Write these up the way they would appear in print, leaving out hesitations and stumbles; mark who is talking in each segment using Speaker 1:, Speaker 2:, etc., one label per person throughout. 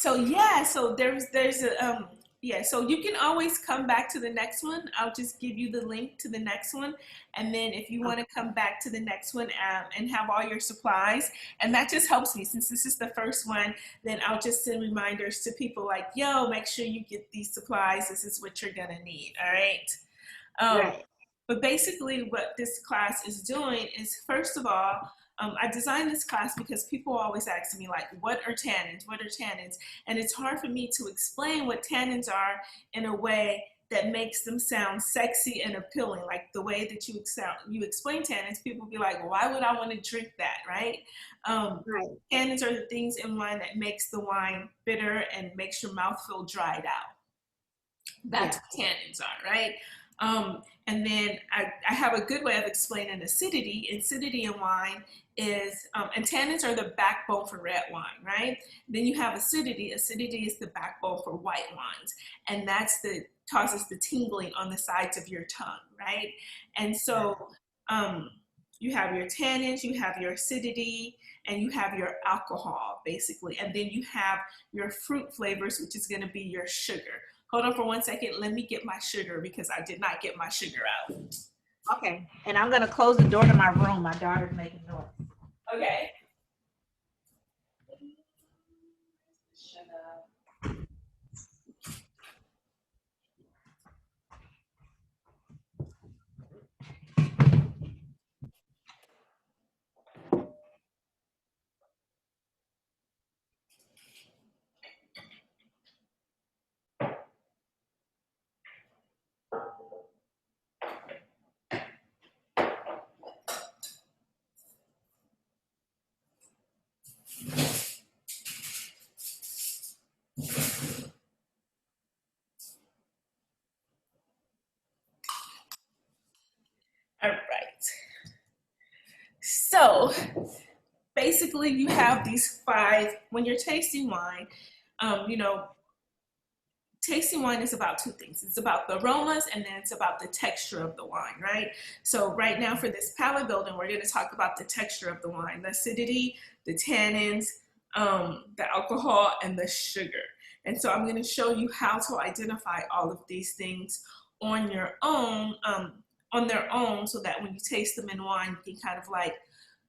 Speaker 1: So yeah, so there's a yeah, so you can always come back to the next one. I'll just give you the link to the next one, and then if you want to come back to the next one and have all your supplies, and that just helps me since this is the first one. Then I'll just send reminders to people like, yo, make sure you get these supplies. This is what you're gonna need. All right. Um,
Speaker 2: Right.
Speaker 1: but basically, what this class is doing is, first of all, I designed this class because people always ask me, like, what are tannins? What are tannins? And it's hard for me to explain what tannins are in a way that makes them sound sexy and appealing. Like the way that you explain tannins, people be like, well, why would I want to drink that, right? Um,
Speaker 2: Right.
Speaker 1: Tannins are the things in wine that makes the wine bitter and makes your mouth feel dried out. That's
Speaker 2: Yeah.
Speaker 1: what tannins are, right? And then I have a good way of explaining acidity. Acidity in wine is, and tannins are the backbone for red wine, right? Then you have acidity. Acidity is the backbone for white wines, and that's the causes the tingling on the sides of your tongue, right? And so um, you have your tannins, you have your acidity, and you have your alcohol, basically, and then you have your fruit flavors, which is going to be your sugar. Hold on for 1 second. Let me get my sugar because I did not get my sugar out.
Speaker 2: Okay. And I'm gonna close the door to my room. My daughter's making noise.
Speaker 1: Okay. All right. So basically, you have these five. When you're tasting wine, you know, tasting wine is about two things. It's about the aromas and then it's about the texture of the wine, right? So right now for this palate building, we're going to talk about the texture of the wine, the acidity, the tannins, the alcohol, and the sugar. And so I'm going to show you how to identify all of these things on your own, on their own, so that when you taste them in wine, you can kind of like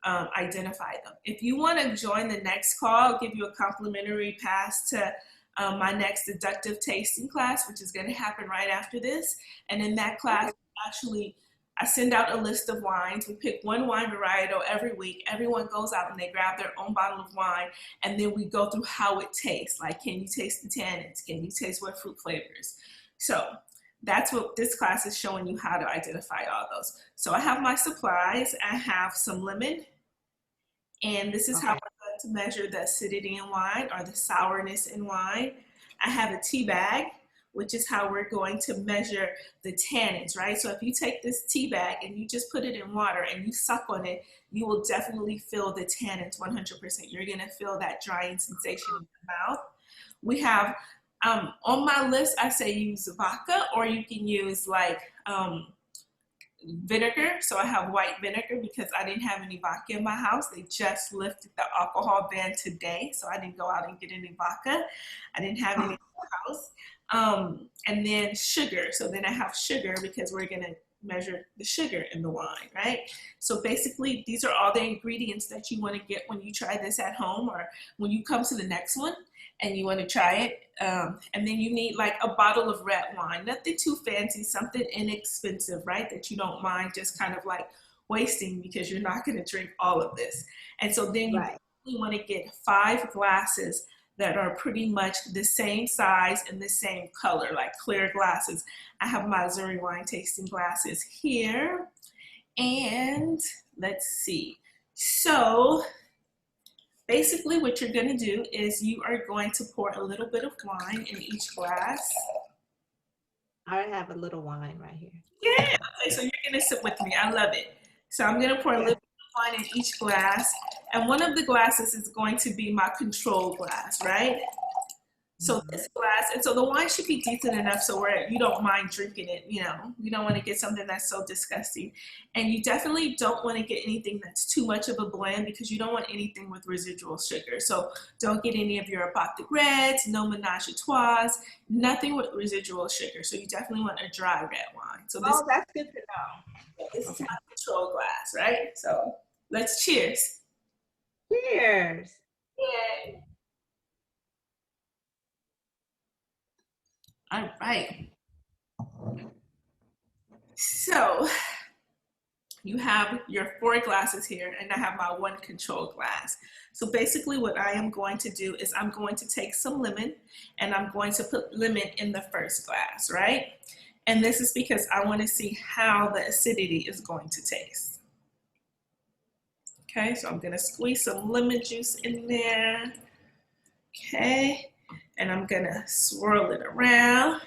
Speaker 1: identify them. If you want to join the next call, I'll give you a complimentary pass to my next deductive tasting class, which is going to happen right after this. And in that class, actually, I send out a list of wines. We pick one wine varietal every week. Everyone goes out and they grab their own bottle of wine, and then we go through how it tastes. Like, can you taste the tannins? Can you taste what fruit flavors? So that's what this class is showing you, how to identify all those. So I have my supplies. I have some lemon, and this is how
Speaker 2: Okay.
Speaker 1: we're going to measure the acidity in wine or the sourness in wine. I have a tea bag, which is how we're going to measure the tannins, right? So if you take this tea bag and you just put it in water and you suck on it, you will definitely feel the tannins 100%. You're gonna feel that drying sensation in your mouth. We have, on my list, I say use vodka, or you can use like vinegar. So I have white vinegar because I didn't have any vodka in my house. They just lifted the alcohol ban today, so I didn't go out and get any vodka. I didn't have any in the house. And then sugar. So then I have sugar because we're gonna measure the sugar in the wine, right? So basically, these are all the ingredients that you want to get when you try this at home, or when you come to the next one and you want to try it. And then you need like a bottle of red wine, nothing too fancy, something inexpensive, right? That you don't mind just kind of like wasting because you're not going to drink all of this. And so then you
Speaker 2: Right.
Speaker 1: want to get 5 glasses that are pretty much the same size and the same color, like clear glasses. I have my Zuriwine tasting glasses here. And let's see. So basically what you're going to do is you are going to pour a little bit of wine in each glass.
Speaker 2: I have a little wine right here.
Speaker 1: Yeah, okay, so you're going to sit with me. I love it. So I'm going to pour a
Speaker 2: Yeah.
Speaker 1: little bit of wine in each glass. And one of the glasses is going to be my control glass, right? So this glass, and so the wine should be decent enough so where you don't mind drinking it, you know. You don't want to get something that's so disgusting. And you definitely don't want to get anything that's too much of a blend because you don't want anything with residual sugar. So don't get any of your apothic reds, no menage a trois, nothing with residual sugar. So you definitely want a dry red wine. So this,
Speaker 2: That's good to know.
Speaker 1: this is my control glass, right? So let's cheers.
Speaker 2: Cheers.
Speaker 1: Yay. All right. So you have your 4 glasses here, and I have my 1 control glass. So basically what I am going to do is I'm going to take some lemon, and I'm going to put lemon in the first glass, right? And this is because I want to see how the acidity is going to taste. Okay, so I'm going to squeeze some lemon juice in there. Okay, and I'm going to swirl it around.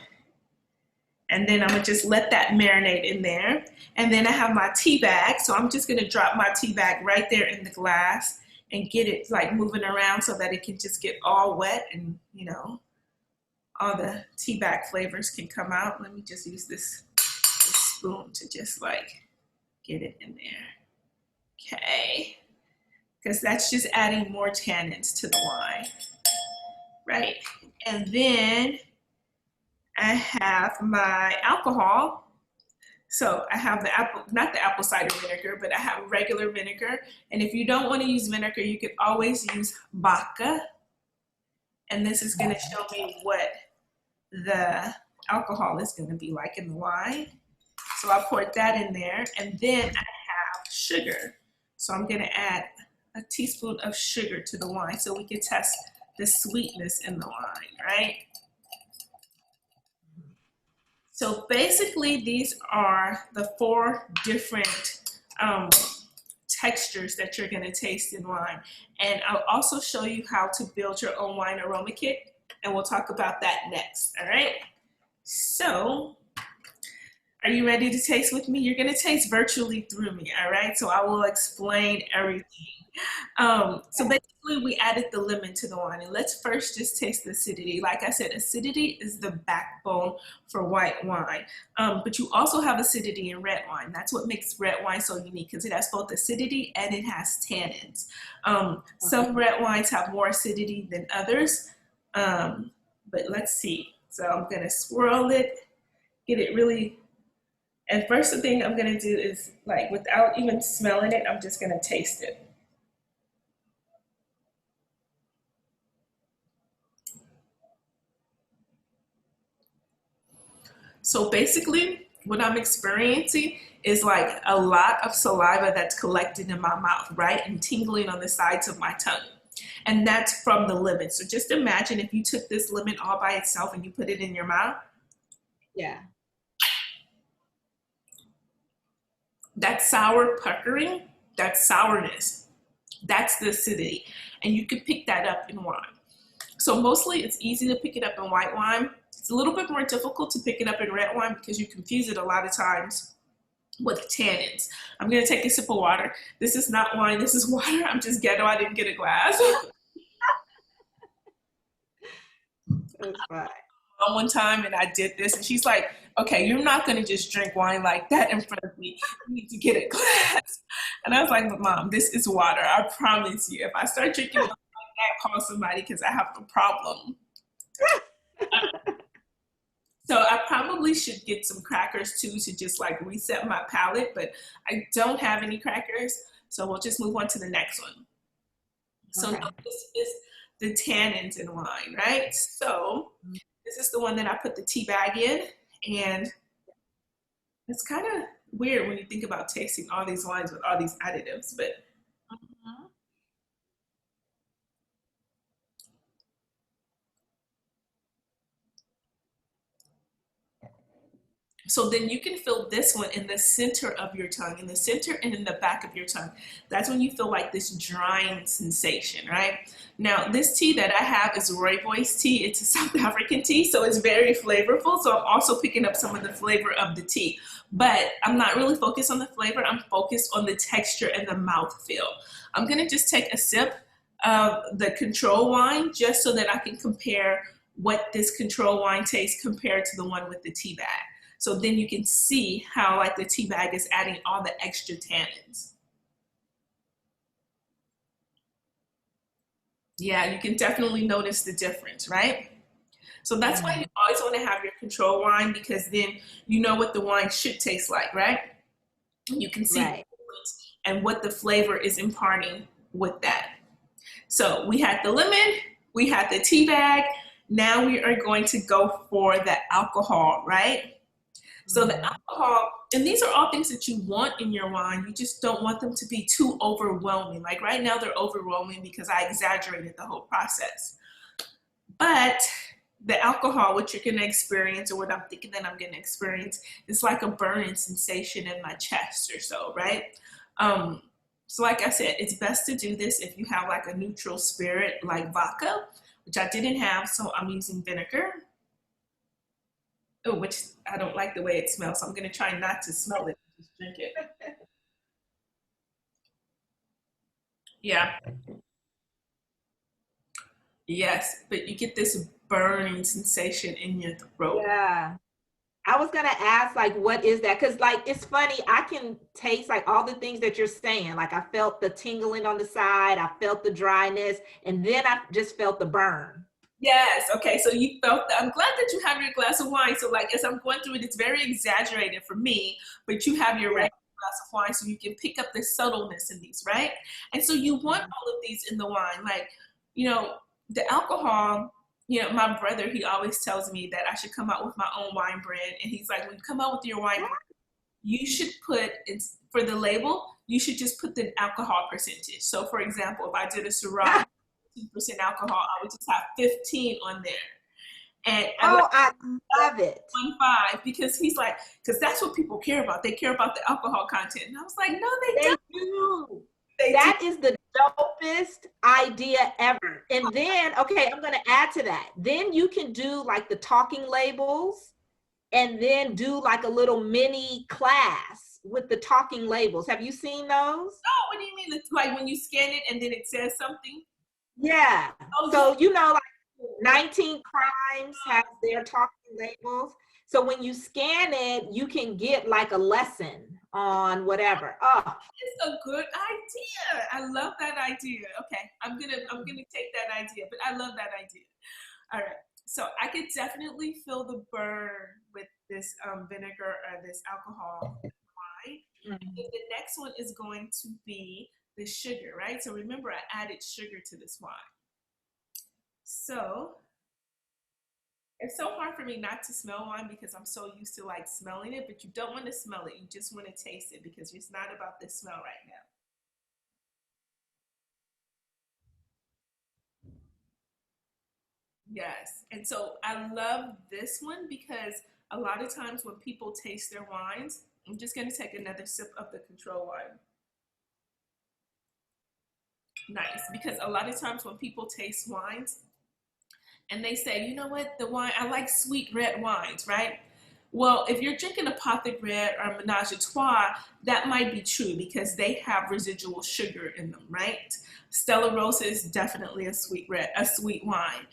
Speaker 1: And then I'm gonna just let that marinate in there. And then I have my tea bag. So I'm just gonna drop my tea bag right there in the glass and get it like moving around so that it can just get all wet and, you know, all the tea bag flavors can come out. Let me just use this spoon to just like get it in there. Okay, because that's just adding more tannins to the wine, right? And then I have my alcohol. So I have the apple, not the apple cider vinegar, but I have regular vinegar. And if you don't want to use vinegar, you could always use vodka. And this is going to show me what the alcohol is going to be like in the wine. So I poured that in there. And then I have sugar. So I'm going to add a teaspoon of sugar to the wine so we can test the sweetness in the wine, right? So basically, these are the 4 different textures that you're going to taste in wine. And I'll also show you how to build your own wine aroma kit, and we'll talk about that next, all right? So, are you ready to taste with me? You're going to taste virtually through me, all right? So I will explain everything. So basically, we added the lemon to the wine, and let's first just taste the acidity. Like I said, acidity is the backbone for white wine, but you also have acidity in red wine. That's what makes red wine so unique, because it has both acidity and it has tannins. Some red wines have more acidity than others, but let's see. So I'm gonna swirl it, get it really, and first the thing I'm gonna do is, like, without even smelling it, I'm just gonna taste it. So basically, what I'm experiencing is like a lot of saliva that's collected in my mouth, right? And tingling on the sides of my tongue. And that's from the lemon. So just imagine if you took this lemon all by itself and you put it in your mouth.
Speaker 2: Yeah.
Speaker 1: That sour puckering, that sourness, that's the acidity. And you can pick that up in wine. So mostly it's easy to pick it up in white wine. It's a little bit more difficult to pick it up in red wine because you confuse it a lot of times with tannins. I'm gonna take a sip of water. This is not wine, this is water. I'm just ghetto, I didn't get a glass.
Speaker 2: That's fine.
Speaker 1: One time and I did this and she's like, okay, you're not gonna just drink wine like that in front of me. You need to get a glass. And I was like, but Mom, this is water. I promise you. If I start drinking wine like that, call somebody because I have a problem. So I probably should get some crackers too to just like reset my palate, but I don't have any crackers. So we'll just move on to the next one. So
Speaker 2: Okay.
Speaker 1: now this is the tannins in wine, right? So this is the one that I put the tea bag in, and it's kind of weird when you think about tasting all these wines with all these additives, but so then you can feel this one in the center of your tongue, in the center and in the back of your tongue. That's when you feel like this drying sensation, right? Now, this tea that I have is rooibos tea. It's a South African tea, so it's very flavorful. So I'm also picking up some of the flavor of the tea. But I'm not really focused on the flavor. I'm focused on the texture and the mouthfeel. I'm gonna just take a sip of the control wine just so that I can compare what this control wine tastes compared to the one with the tea bag. So then you can see how like the tea bag is adding all the extra tannins. Yeah, you can definitely notice the difference, right? So that's why you always want to have your control wine, because then you know what the wine should taste like, right? You can see the
Speaker 2: Right.
Speaker 1: difference and what the flavor is imparting with that. So we had the lemon, we had the tea bag. Now we are going to go for the alcohol, right? So the alcohol, and these are all things that you want in your wine. You just don't want them to be too overwhelming. Like right now they're overwhelming because I exaggerated the whole process. But the alcohol, what you're going to experience, or what I'm thinking that I'm going to experience, is like a burning sensation in my chest or so, right? So like I said, it's best to do this if you have like a neutral spirit like vodka, which I didn't have, so I'm using vinegar. Oh, which I don't like the way it smells, so I'm going to try not to smell it, just drink it. Yeah. Yes, but you get this burning sensation in your throat.
Speaker 2: Yeah. I was gonna ask, like, what is that? Because, like, it's funny. I can taste like all the things that you're saying. Like, I felt the tingling on the side, I felt the dryness, and then I just felt the burn.
Speaker 1: Yes. Okay. So you felt that. I'm glad that you have your glass of wine. So, like, as I'm going through it, it's very exaggerated for me, but you have your
Speaker 2: Yeah.
Speaker 1: regular glass of wine, so you can pick up the subtleness in these, right? And so you want all of these in the wine. Like, you know, the alcohol, my brother, he always tells me that I should come out with my own wine brand. And he's like, when you come out with your wine brand, you should put, it's for the label, you should just put the alcohol percentage. So, for example, if I did a Syrah, 2% alcohol, I would just have 15 on there. And I like
Speaker 2: Oh, I love it.
Speaker 1: 1.5, because he's like, because that's what people care about. They care about the alcohol content. And I was like, no, they
Speaker 2: They
Speaker 1: don't.
Speaker 2: do.
Speaker 1: They do.
Speaker 2: That is the dopest idea ever. And then, okay, I'm gonna add to that. Then you can do like the talking labels, and then do like a little mini class with the talking labels. Have you seen those?
Speaker 1: Oh, what do you mean? It's like when you scan it and then it says something?
Speaker 2: Yeah.
Speaker 1: Oh, yeah.
Speaker 2: So, like 19 Crimes has their talking labels. So when you scan it, you can get like a lesson on whatever. Oh,
Speaker 1: It's a good idea. I love that idea. Okay, I'm gonna take that idea, but I love that idea. All right. So I could definitely feel the burn with this vinegar or this alcohol wine. And then the next one is going to be the sugar, right? So remember, I added sugar to this wine. So it's so hard for me not to smell wine because I'm so used to like smelling it, but you don't want to smell it. You just want to taste it, because it's not about the smell right now. Yes. And so I love this one because a lot of times when people taste their wines, I'm just going to take another sip of the control wine. Nice. Because a lot of times when people taste wines and they say, you know what, the wine, I like sweet red wines, right? Well, if you're drinking a Pot de Red or Menage a Trois, that might be true because they have residual sugar in them, right? Stella Rosa is definitely a sweet wine.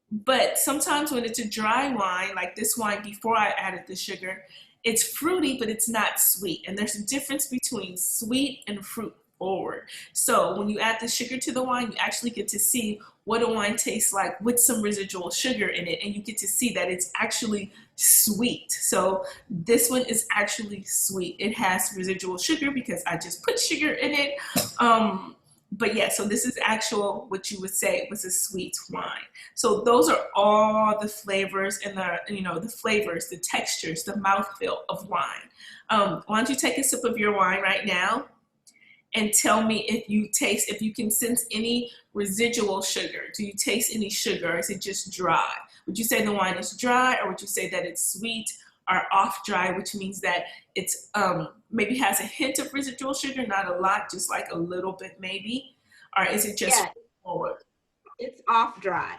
Speaker 1: But sometimes when it's a dry wine, like this wine before I added the sugar, it's fruity, but it's not sweet. And there's a difference between sweet and fruit forward. So when you add the sugar to the wine, you actually get to see what a wine tastes like with some residual sugar in it. And you get to see that it's actually sweet. So this one is actually sweet. It has residual sugar because I just put sugar in it. But yeah, so this is actual, what you would say was a sweet wine. So those are all the flavors and the flavors, the textures, the mouthfeel of wine. Why don't you take a sip of your wine right now and tell me if you can sense any residual sugar. Do you taste any sugar, or is it just dry? Would you say the wine is dry, or would you say that it's sweet or off dry, which means that it's maybe has a hint of residual sugar, not a lot, just like a little bit maybe? Or is it just
Speaker 2: yeah,
Speaker 1: forward?
Speaker 2: it's off dry.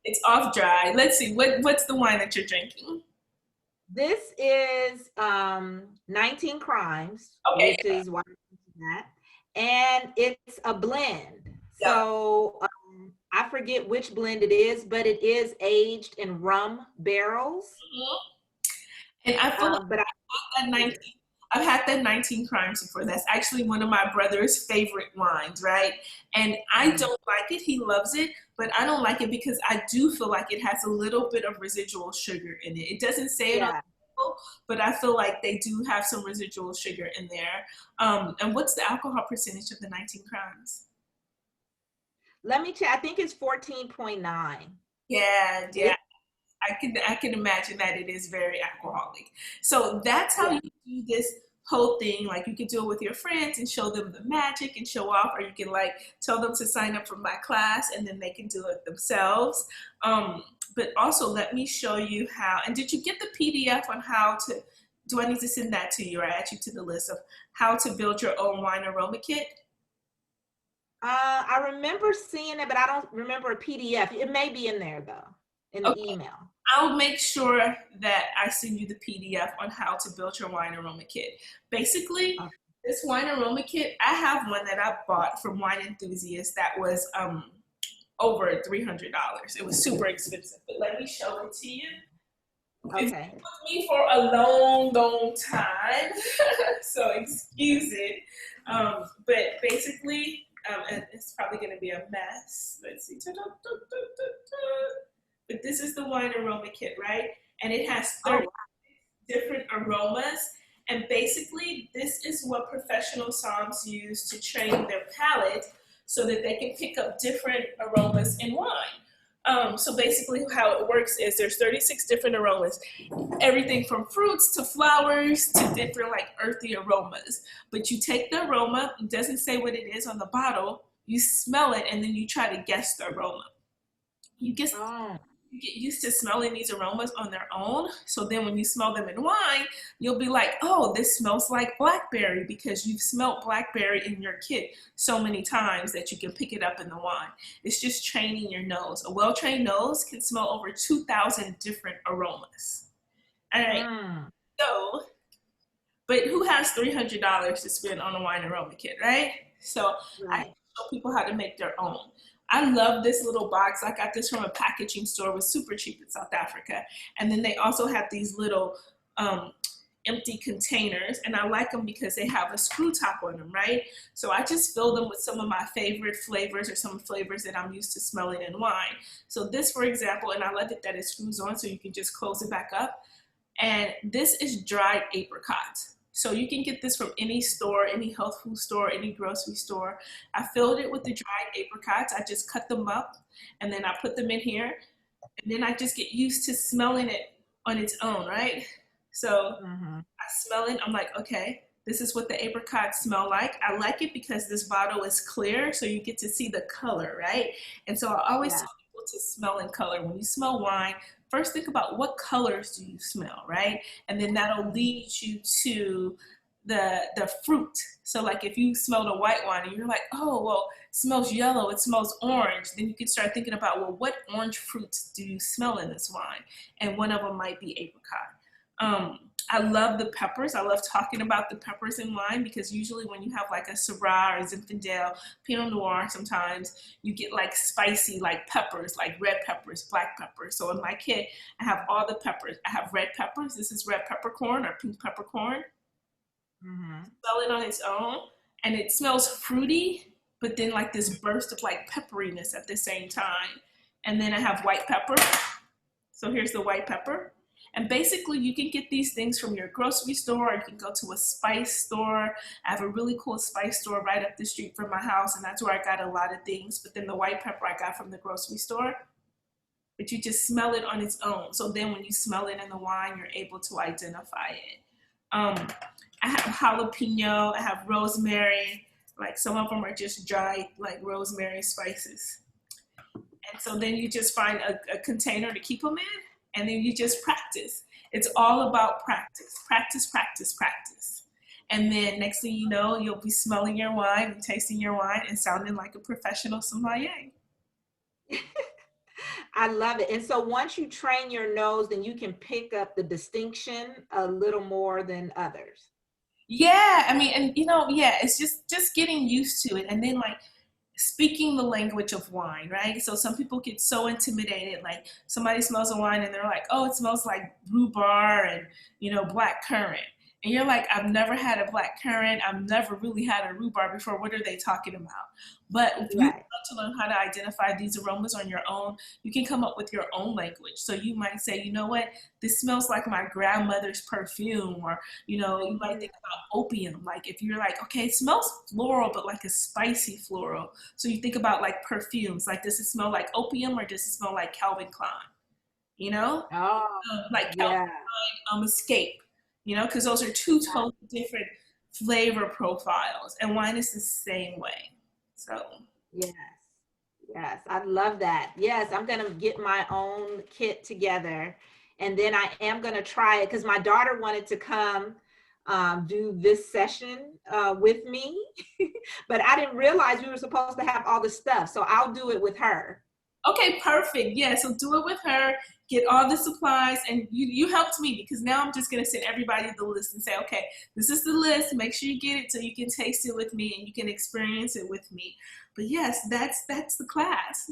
Speaker 1: It's off dry. Let's see, what's the wine that you're drinking?
Speaker 2: This is 19 Crimes,
Speaker 1: Okay,
Speaker 2: which is why that, and it's a blend.
Speaker 1: yeah.
Speaker 2: So I forget which blend it is, but it is aged in rum barrels.
Speaker 1: And I feel like
Speaker 2: But I
Speaker 1: that 19, I've had that 19 crimes before. That's actually one of my brother's favorite wines, right? And I don't like it. He loves it, but I don't like it because I do feel like it has a little bit of residual sugar in it. It doesn't say it on
Speaker 2: yeah.
Speaker 1: the label, but I feel like they do have some residual sugar in there. And what's the alcohol percentage of the 19 crimes?
Speaker 2: Let me check. I think it's 14.9.
Speaker 1: Yeah,
Speaker 2: It,
Speaker 1: yeah. I can imagine that it is very alcoholic. So that's how
Speaker 2: yeah.
Speaker 1: you do this whole thing. Like you can do it with your friends and show them the magic and show off, or you can like tell them to sign up for my class and then they can do it themselves. But also let me show you how. And did you get the PDF on how to? Do I need to send that to you or add you to the list of how to build your own wine aroma kit?
Speaker 2: I remember seeing it, but I don't remember a PDF. It may be in there though, in the
Speaker 1: Okay.
Speaker 2: email.
Speaker 1: I'll make sure that I send you the PDF on how to build your wine aroma kit. Basically,
Speaker 2: Okay.
Speaker 1: this wine aroma kit, I have one that I bought from Wine Enthusiast that was over $300. It was super expensive, but let me show it to you. It's
Speaker 2: Okay.
Speaker 1: been with me for a long, long time, so excuse it. But basically, and it's probably going to be a mess. Let's see. But this is the wine aroma kit, right? And it has
Speaker 2: Oh,
Speaker 1: 30 different aromas. And basically, this is what professional somms use to train their palate so that they can pick up different aromas in wine. So basically, how it works is there's 36 different aromas, everything from fruits to flowers to different like earthy aromas. But you take the aroma, it doesn't say what it is on the bottle, you smell it, and then you try to guess the aroma. You guess
Speaker 2: oh,
Speaker 1: you get used to smelling these aromas on their own. So then when you smell them in wine, you'll be like, oh, this smells like blackberry because you've smelled blackberry in your kit so many times that you can pick it up in the wine. It's just training your nose. A well-trained nose can smell over 2,000 different aromas. All right.
Speaker 2: mm,
Speaker 1: So, but who has $300 to spend on a wine aroma kit, right? So I
Speaker 2: right.
Speaker 1: show people how to make their own. I love this little box. I got this from a packaging store. It was super cheap in South Africa. And then they also have these little um, empty containers, and I like them because they have a screw top on them, right? So I just fill them with some of my favorite flavors or some flavors that I'm used to smelling in wine. So this, for example, and I love it that it screws on so you can just close it back up. And this is dried apricot. So you can get this from any store, any health food store, any grocery store. I filled it with the dried apricots. I just cut them up and then I put them in here. And then I just get used to smelling it on its own, right? So
Speaker 2: Mm-hmm.
Speaker 1: I smell it. I'm like, okay, this is what the apricots smell like. I like it because this bottle is clear, so you get to see the color, right? And so I always
Speaker 2: Yeah.
Speaker 1: tell people to smell in color. When you smell wine, first think about what colors do you smell, right? And then that'll lead you to the fruit. So like if you smell the white wine and you're like, oh well, it smells yellow, it smells orange, then you can start thinking about, well, what orange fruits do you smell in this wine? And one of them might be apricot. I love the peppers. I love talking about the peppers in wine because usually when you have like a Syrah or Zinfandel, Pinot Noir, sometimes you get like spicy like peppers, like red peppers, black peppers. So in my kit, I have all the peppers. I have red peppers. This is red peppercorn or pink peppercorn.
Speaker 2: Mm-hmm.
Speaker 1: Smell it on its own, and it smells fruity, but then like this burst of like pepperiness at the same time. And then I have white pepper. So here's the white pepper. And basically, you can get these things from your grocery store, or you can go to a spice store. I have a really cool spice store right up the street from my house, and that's where I got a lot of things. But then the white pepper I got from the grocery store. But you just smell it on its own. So then when you smell it in the wine, you're able to identify it. Um, I have jalapeno, I have rosemary. Like some of them are just dried, like rosemary spices. And so then you just find a container to keep them in, and then you just practice. It's all about practice, practice, practice, practice. And then next thing you know, you'll be smelling your wine and tasting your wine and sounding like a professional sommelier.
Speaker 2: I love it. And so once you train your nose, then you can pick up the distinction a little more than others.
Speaker 1: Yeah, I mean, and yeah, it's just getting used to it. And then like speaking the language of wine, right? So some people get so intimidated, like somebody smells a wine and they're like, oh, it smells like rhubarb and, black currant. And you're like, I've never had a black currant. I've never really had a rhubarb before. What are they talking about? But if you want
Speaker 2: Right.
Speaker 1: to learn how to identify these aromas on your own, you can come up with your own language. So you might say, you know what, this smells like my grandmother's perfume, or, you might think about opium. Like if you're like, okay, it smells floral, but like a spicy floral. So you think about like perfumes, like does it smell like opium or does it smell like Calvin Klein? You know,
Speaker 2: Oh,
Speaker 1: like Calvin
Speaker 2: yeah.
Speaker 1: Klein Escape, because those are two totally different flavor profiles, and wine is the same way. So
Speaker 2: Yes. Yes. I love that. Yes. I'm going to get my own kit together. And then I am going to try it because my daughter wanted to come do this session with me, but I didn't realize we were supposed to have all the stuff. So I'll do it with her.
Speaker 1: okay, perfect. Yeah, so do it with her. Get all the supplies, and you helped me because now I'm just gonna send everybody the list and say, okay, this is the list. Make sure you get it so you can taste it with me and you can experience it with me. But yes, that's the class.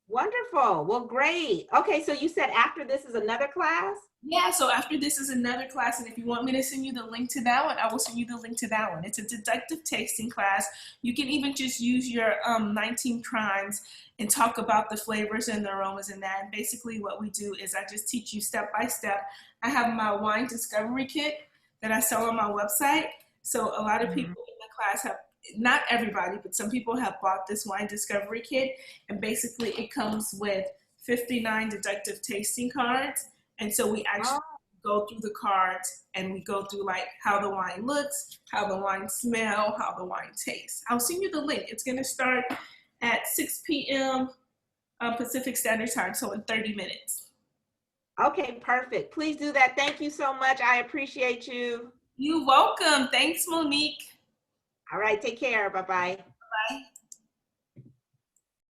Speaker 2: Wonderful. Well, great. Okay. So you said after this is another class?
Speaker 1: Yeah, so after this is another class, and if you want me to send you the link to that one, I will send you the link to that one. It's a deductive tasting class. You can even just use your 19 crimes and talk about the flavors and the aromas and that. And basically what we do is I just teach you step by step. I have my wine discovery kit that I sell on my website. So a lot of
Speaker 2: Mhm.
Speaker 1: people in the class have, not everybody, but some people have bought this wine discovery kit. And basically it comes with 59 deductive tasting cards. And so we actually
Speaker 2: Oh,
Speaker 1: go through the cards and we go through like how the wine looks, how the wine smell, how the wine tastes. I'll send you the link. It's going to start at 6 p.m. Pacific Standard Time, so in 30 minutes.
Speaker 2: okay. Perfect. Please do that. Thank you so much. I appreciate you.
Speaker 1: You're welcome. Thanks, Monique.
Speaker 2: All right. Take care. Bye bye.
Speaker 1: Bye.